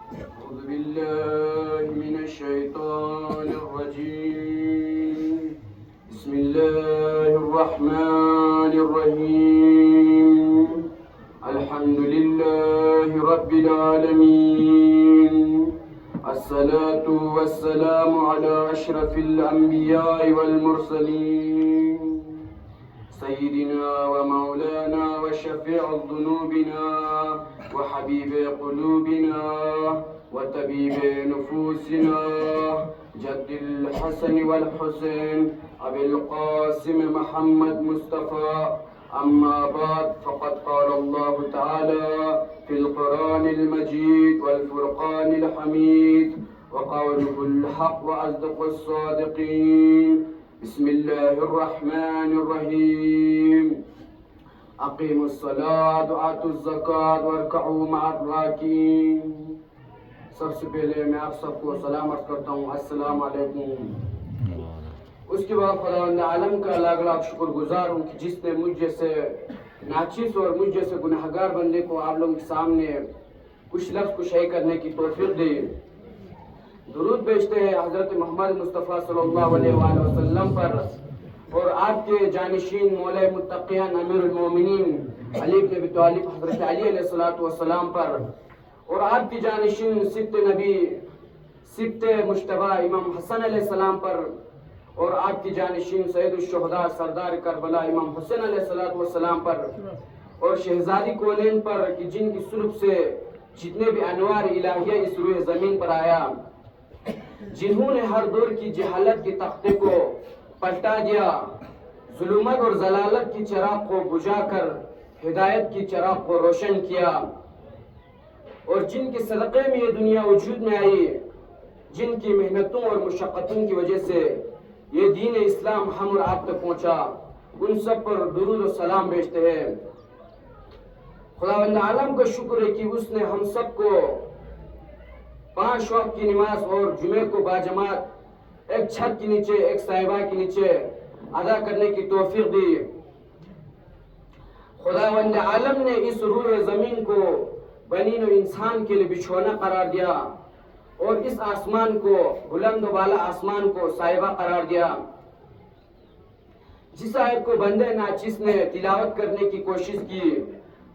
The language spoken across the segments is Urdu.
أعوذ بالله من الشيطان الرجيم. بسم الله الرحمن الرحيم. الحمد لله رب العالمين. الصلاة والسلام على أشرف الأنبياء والمرسلين سيدنا ومولانا وشفيع ذنوبنا وحبيب قلوبنا وطبيب نفوسنا جد الحسن والحسين أبي القاسم محمد مصطفى. أما بعد فقد قال الله تعالى في القرآن المجيد والفرقان الحميد وقوله الحق وأصدق الصادقين. بسم الله الرحمن الرحيم. أقيموا الصلاة وآتوا الزكاة واركعوا مع الراكعين. سب سے پہلے میں آپ سب کو سلام عرض کرتا ہوں، السلام علیکم۔ اس کے بعد خداوند عالم کا لاکھ لاکھ شکر گزار ہوں کہ جس نے مجھ جیسے ناچیز اور مجھ جیسے گناہگار بندے کو آپ لوگوں کے سامنے کچھ لفظ کو شائع کرنے کی توفیق دی۔ درود بیچتے ہیں حضرت محمد مصطفیٰ صلی اللہ علیہ وآلہ وسلم پر اور آپ کے جانشین مولا متقیان امیر المومنین علی بن ابی طالب حضرت علی علیہ السلام پر اور آپ کی جانشین سبت نبی سبت مجتبی امام حسن علیہ السلام پر اور آپ کی جانشین سید الشہداء سردار کربلا امام حسین علیہ السلام پر اور شہزادی کونین پر کہ جن کی سلب سے جتنے بھی انوار الہیہ اس روئے زمین پر آیا، جنہوں نے ہر دور کی جہالت کی تختے کو پلٹا دیا، ظلمت اور ضلالت کی چراغ کو بجھا کر ہدایت کی چراغ کو روشن کیا، اور جن کے صدقے میں یہ دنیا وجود میں آئی، جن کی محنتوں اور مشقتوں کی وجہ سے یہ دین اسلام ہم اور آپ تک پہنچا، ان سب پر درود و سلام بھیجتے ہیں۔ خداوند عالم کا شکر ہے کہ اس نے ہم سب کو 5 وقت کی نماز اور جمعے کو باجماعت ایک چھت کے نیچے ایک صاحبہ کے نیچے ادا کرنے کی توفیق دی۔ خداوند عالم نے اس روح زمین کو بنی نوع انسان کے لیے بچھونا قرار دیا اور اس آسمان کو بلند و بالا آسمان کو صاحبہ قرار دیا۔ جس آیت کو بندے ناچیز نے تلاوت کرنے کی کوشش کی،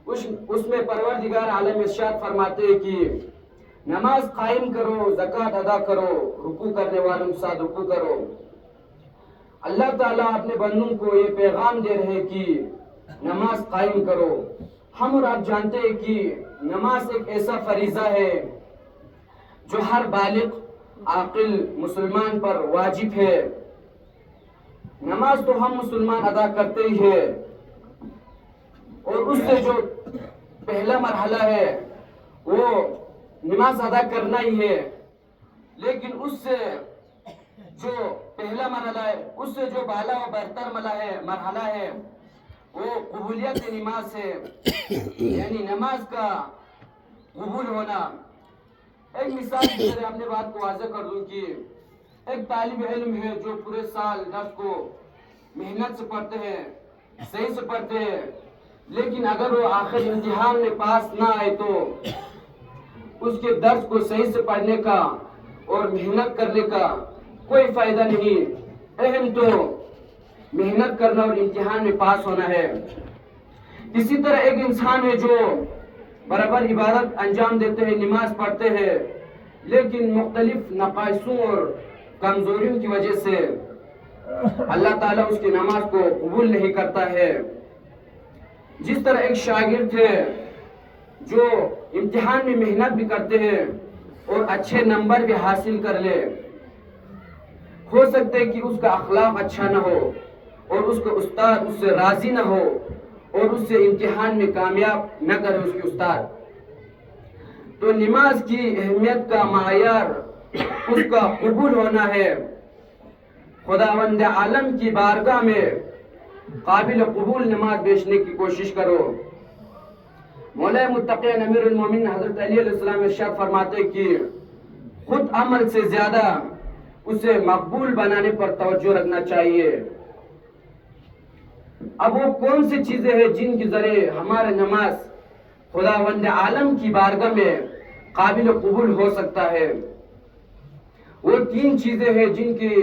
اس میں پروردگار عالم ارشاد فرماتے ہیں کہ نماز قائم کرو، زکوٰۃ ادا کرو، رکوع کرنے والوں کے ساتھ رکوع کرو۔ اللہ تعالیٰ اپنے بندوں کو یہ پیغام دے رہے ہیں کہ نماز قائم کرو۔ ہم اور آپ جانتے ہیں کہ نماز ایک ایسا فریضہ ہے جو ہر بالغ عاقل مسلمان پر واجب ہے۔ نماز تو ہم مسلمان ادا کرتے ہی ہیں، اور اس سے جو پہلا مرحلہ ہے وہ نماز ادا کرنا ہی ہے، لیکن اس سے جو پہلا مرحلہ ہے، اس سے جو بالا و برتر مرحلہ ہے وہ قبولیت نماز ہے، یعنی نماز کا قبول ہونا۔ ایک مثال کی طرح اپنے بات کو واضح کر دوں کہ ایک طالب علم ہے جو پورے سال درس کو محنت سے پڑھتے ہیں، صحیح سے پڑھتے ہیں، لیکن اگر وہ آخر امتحان میں پاس نہ آئے تو اس کے درس کو صحیح سے پڑھنے کا اور محنت کرنے کا کوئی فائدہ نہیں۔ اہم تو محنت کرنا اور امتحان میں پاس ہونا ہے۔ اسی طرح ایک انسان ہے جو برابر عبادت انجام دیتے ہیں، نماز پڑھتے ہیں، لیکن مختلف نقائصوں اور کمزوریوں کی وجہ سے اللہ تعالیٰ اس کی نماز کو قبول نہیں کرتا ہے۔ جس طرح ایک شاگرد ہے جو امتحان میں محنت بھی کرتے ہیں اور اچھے نمبر بھی حاصل کر لے، ہو سکتا ہے کہ اس کا اخلاق اچھا نہ ہو اور اس کا استاد اس سے راضی نہ ہو اور اس سے امتحان میں کامیاب نہ کرے اس کے استاد، تو نماز کی اہمیت کا معیار اس کا قبول ہونا ہے۔ خداوند عالم کی بارگاہ میں قابل قبول نماز بیچنے کی کوشش کرو۔ مولا متقین امیر المومنین حضرت علی علیہ السلام ارشاد فرماتے کہ خود عمل سے زیادہ اسے مقبول بنانے پر توجہ رکھنا چاہیے۔ اب وہ کون سی چیزیں ہیں جن کے ذریعے ہمارے نماز خداوند عالم کی بارگاہ میں قابل قبول ہو سکتا ہے۔ وہ 3 چیزیں ہیں جن کے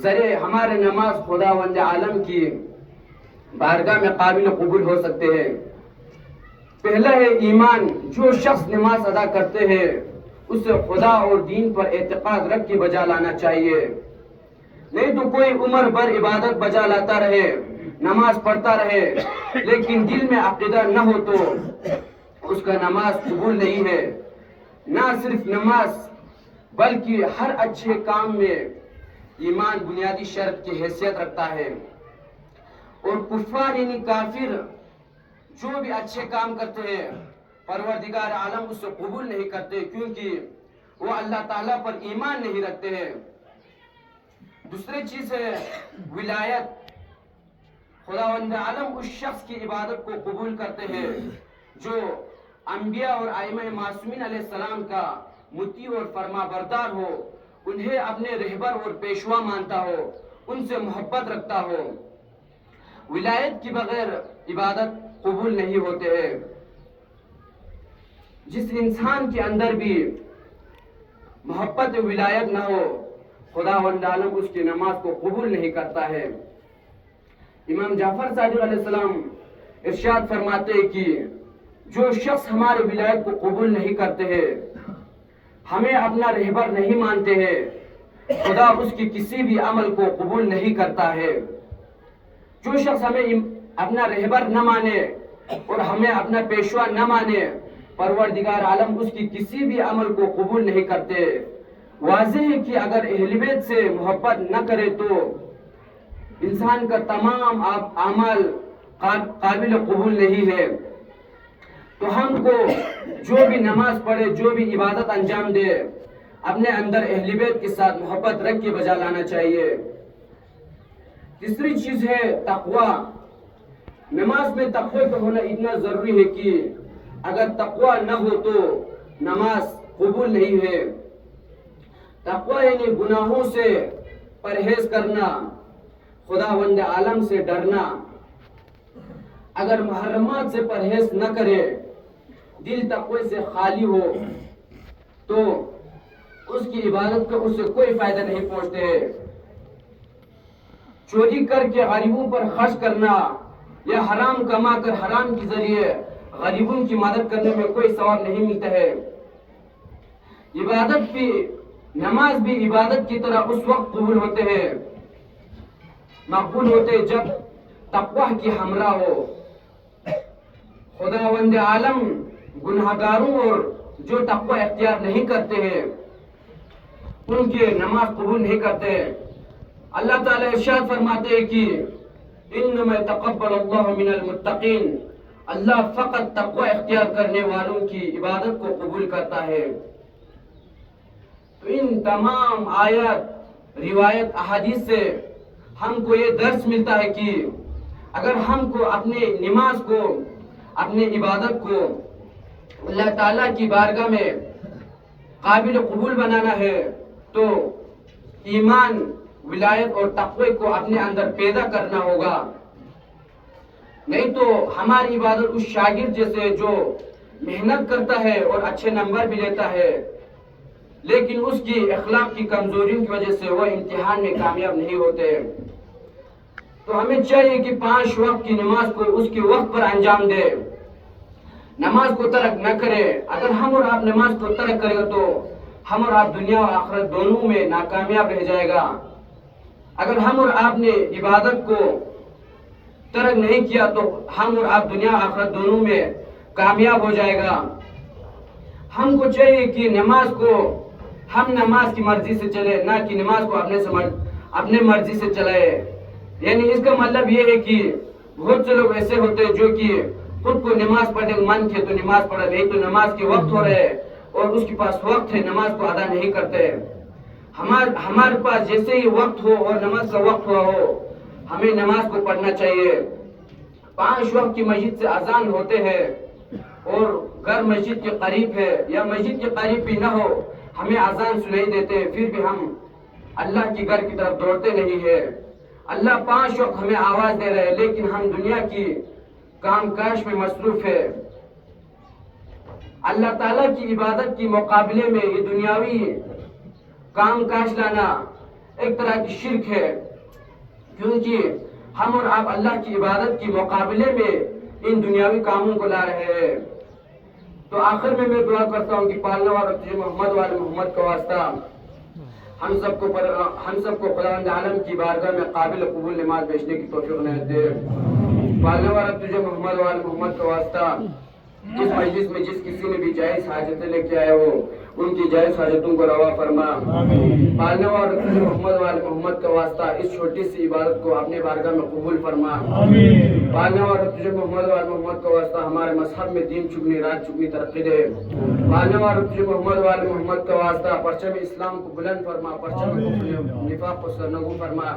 ذریعے ہمارے نماز خداوند عالم کی بارگاہ میں قابل قبول ہو سکتے ہیں۔ پہلا ہے ایمان۔ جو شخص نماز ادا کرتے ہیں اسے خدا اور دین پر اعتقاد رکھ کے بجا لانا چاہیے، نہیں تو کوئی عمر بھر عبادت بجا لاتا رہے، نماز پڑھتا رہے، لیکن دل میں عقیدہ نہ ہو تو اس کا نماز قبول نہیں ہے۔ نہ صرف نماز بلکہ ہر اچھے کام میں ایمان بنیادی شرط کی حیثیت رکھتا ہے، اور کفار یعنی کافر جو بھی اچھے کام کرتے ہیں پروردگار عالم اس سے قبول نہیں کرتے، کیونکہ وہ اللہ تعالیٰ پر ایمان نہیں رکھتے ہیں۔ دوسری چیز ہے ولایت۔ خداوند عالم اس شخص کی عبادت کو قبول کرتے ہیں جو انبیاء اور ائمہ معصومین علیہ السلام کا مطیع اور فرما بردار ہو، انہیں اپنے رہبر اور پیشوا مانتا ہو، ان سے محبت رکھتا ہو۔ ولایت کے بغیر عبادت قبول نہیں ہوتے ہیں۔ جس انسان کے اندر بھی محبت ولایت نہ ہو، خداوند عالم اس کی نماز کو قبول نہیں کرتا ہے۔ امام جعفر صادق علیہ السلام ارشاد فرماتے ہیں کہ جو شخص ہمارے ولایت کو قبول نہیں کرتے ہیں، ہمیں اپنا رہبر نہیں مانتے ہیں، خدا اس کی کسی بھی عمل کو قبول نہیں کرتا ہے۔ جو شخص ہمیں اپنا رہبر نہ مانے اور ہمیں اپنا پیشوا نہ مانے، پروردگار عالم اس کی کسی بھی عمل کو قبول نہیں کرتے۔ واضح ہے کہ اگر اہل بیت سے محبت نہ کرے تو انسان کا تمام اعمال قابل قبول نہیں ہے۔ تو ہم کو جو بھی نماز پڑھے، جو بھی عبادت انجام دے، اپنے اندر اہل بیت کے ساتھ محبت رکھ کے بجا لانا چاہیے۔ تیسری چیز ہے تقوی۔ نماز میں تقوی کا ہونا اتنا ضروری ہے کہ اگر تقوی نہ ہو تو نماز قبول نہیں ہے۔ تقوی یعنی گناہوں سے پرہیز کرنا، خداوند عالم سے ڈرنا۔ اگر محرمات سے پرہیز نہ کرے، دل تقوی سے خالی ہو، تو اس کی عبادت کا اس سے کوئی فائدہ نہیں پہنچتے۔ چوری کر کے غریبوں پر خرچ کرنا یا حرام کما کر حرام کے ذریعے غریبوں کی مدد کرنے میں کوئی ثواب نہیں ملتا ہے۔ عبادت بھی، نماز بھی عبادت کی طرح اس وقت قبول ہوتے ہیں، مقبول ہوتے جب تقوی کی ہمراہ ہو۔ خداوند عالم گناہگاروں اور جو تقوی اختیار نہیں کرتے ہیں ان کے نماز قبول نہیں کرتے۔ اللہ تعالیٰ ارشاد فرماتے ہیں کہ انما يتقبل اللہ من المتقین، اللہ فقط تقوی اختیار کرنے والوں کی عبادت کو قبول کرتا ہے۔ تو ان تمام آیات، روایت، احادیث سے ہم کو یہ درس ملتا ہے کہ اگر ہم کو اپنے نماز کو، اپنے عبادت کو اللہ تعالیٰ کی بارگاہ میں قابل قبول بنانا ہے تو ایمان، ولایت اور تقوی کو اپنے اندر پیدا کرنا ہوگا۔ نہیں تو ہماری عبادت اس شاگرد جیسے جو محنت کرتا ہے اور اچھے نمبر بھی لیتا ہے، لیکن اس کی اخلاق کی کمزوریوں کی وجہ سے وہ امتحان میں کامیاب نہیں ہوتے۔ تو ہمیں چاہیے کہ 5 وقت کی نماز کو اس کے وقت پر انجام دے، نماز کو ترک نہ کرے۔ اگر ہم اور آپ نماز کو ترک کرے گا تو ہم اور آپ دنیا اور آخرت دونوں میں ناکامیاب رہ جائے گا۔ اگر ہم اور آپ نے عبادت کو ترک نہیں کیا تو ہم اور آپ دنیا آخرت دونوں میں کامیاب ہو جائے گا۔ ہم کو چاہیے کہ نماز کو ہم نماز کی مرضی سے چلے، نہ کہ نماز کو اپنے مرضی سے چلائے۔ یعنی اس کا مطلب یہ ہے کہ بہت سے لوگ ایسے ہوتے ہیں جو کہ خود کو نماز پڑھنے کا من کیا تو نماز پڑھا، نہیں تو نماز کے وقت ہو رہے اور اس کے پاس وقت ہے، نماز کو ادا نہیں کرتے۔ ہمارے پاس جیسے ہی وقت ہو اور نماز کا وقت ہوا ہو، ہمیں نماز کو پڑھنا چاہیے۔ 5 وقت کی مسجد سے اذان ہوتے ہیں اور گھر مسجد کے قریب ہے یا مسجد کے قریب بھی نہ ہو، ہمیں اذان سنائی دیتے، پھر بھی ہم اللہ کے گھر کی طرف دوڑتے نہیں ہے۔ اللہ 5 وقت ہمیں آواز دے رہے ہیں لیکن ہم دنیا کی کام کاج میں مصروف ہے۔ اللہ تعالیٰ کی عبادت کے مقابلے میں یہ دنیاوی کام کاج لانا ایک طرح کی شرک ہے، کیونکہ ہم اور آپ اللہ کی عبادت کے مقابلے میں ان دنیاوی کاموں کو لا رہے ہیں۔ تو آخر میں دعا کرتا ہوں کہ پالنے والا تجھے محمد والے محمد کا واسطہ ہم سب کو خداوند عالم کی بارگاہ میں قابل قبول نماز بیچنے کی توفیق عنایت دے۔ پالنے والا تجھے محمد والے محمد کا واسطہ اس مجلس میں جس کسی نے بھی جائز حاجتیں لے کے آئے ہو ان کی جائز حاجتوں کو روا فرما۔ پالنے والا تجھے محمد والے محمد کا واسطہ اس چھوٹی سی عبادت کو اپنے بارگاہ میں قبول فرما۔ پالنے والا تجھے محمد والے محمد کا واسطہ ہمارے مذہب میں دین چگنی رات چگنی ترقی دے۔ پالنے والا تجھے محمد والے محمد کا واسطہ پرچم اسلام کو بلند فرما، پرچم نفاق کو سرنگو فرما۔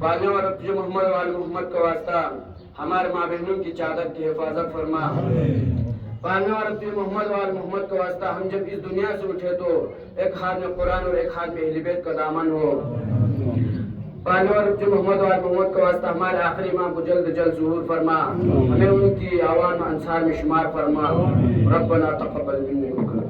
پالنے والا تجھے محمد والے محمد کا واسطہ ہمارے ماں بہنوں کی چادر کی حفاظت فرما۔ پالنے والا تجھے محمد والے محمد کا واسطہ ہم جب اس دنیا سے اٹھے تو ایک ہاتھ میں قرآن اور ایک ہاتھ میں اہل بیت کا دامن ہو۔ پالنے والا تجھے محمد والے محمد کا واسطہ ہمارے آخری امام کو جلد جلد ظہور فرما، ہمیں ان کی عوام انصار میں شمار فرما۔ ربنا تقبل منا